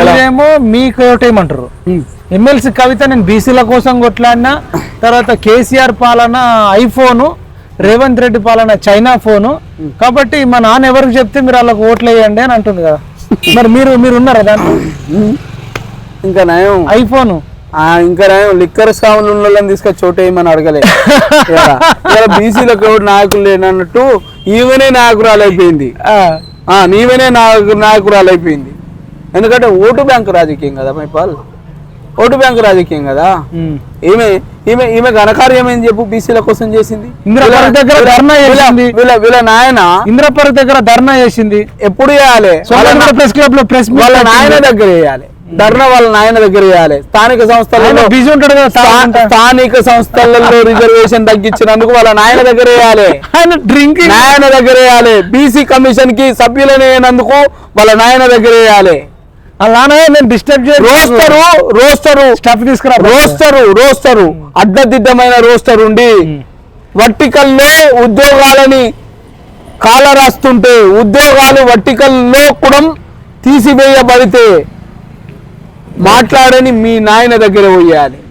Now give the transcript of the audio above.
ఇదేమో మీకు ఏమంటారు ఎమ్మెల్సీ కవిత నేను బీసీల కోసం కొట్లాడినా, తర్వాత కేసీఆర్ పాలన ఐఫోను, రేవంత్ రెడ్డి పాలన చైనా ఫోను, కాబట్టి మా నాన్న ఎవరికి చెప్తే మీరు వాళ్ళకి ఓట్లు వేయండి అని అంటుంది కదా. మరి మీరు ఉన్నారా దాంట్లో? ఇంకా నయం ఐఫోను, ఇంకా నయం లిక్కర్ సామాన్లను తీసుకొని చోటేయమని అడగలే. బీసీలకు ఎవరు నాయకులు లేనన్నట్టు ఈమెనే నాయకురాలు అయిపోయింది. నీవనే నాయకురాలు అయిపోయింది. ఎందుకంటే ఓటు బ్యాంకు రాజకీయం కదా మైపాల్, ఓటు బ్యాంకు రాజకీయం కదా. ఈమె ఈమె ఈమె ఘనకార్యం ఏమని చెప్పు బీసీల కోసం చేసింది. ఇంద్రపార్క్ దగ్గర ధర్నా చేసింది. వీళ్ళ నాయన ఇంద్రపార్క్ దగ్గర ధర్నా చేసింది. ఎప్పుడు చేయాలి? ప్రెస్ క్లబ్ లో ప్రెస్ వాళ్ళ నాయన దగ్గర చేయాలి ధర్నా, వాళ్ళ నాయన దగ్గర చేయాలి. స్థానిక సంస్థలలో బిజీ ఉంటాడు కదా, స్థానిక సంస్థలలో రిజర్వేషన్ తగ్గించినందుకు వాళ్ళ నాయన దగ్గర వేయాలి, నాయన దగ్గర వేయాలి. బీసీ కమిషన్ కి సభ్యులైనందుకు వాళ్ళ నాయన దగ్గర వేయాలి. రోస్టరు అడ్డదిడ్డమైన రోస్టర్ ఉండి వర్టికల్లో ఉద్యోగాలని కాల రాస్తుంటే, ఉద్యోగాలు వర్టికల్లో కూడా తీసివేయబడితే మాట్లాడని మీ నాయన దగ్గర పోయాలి.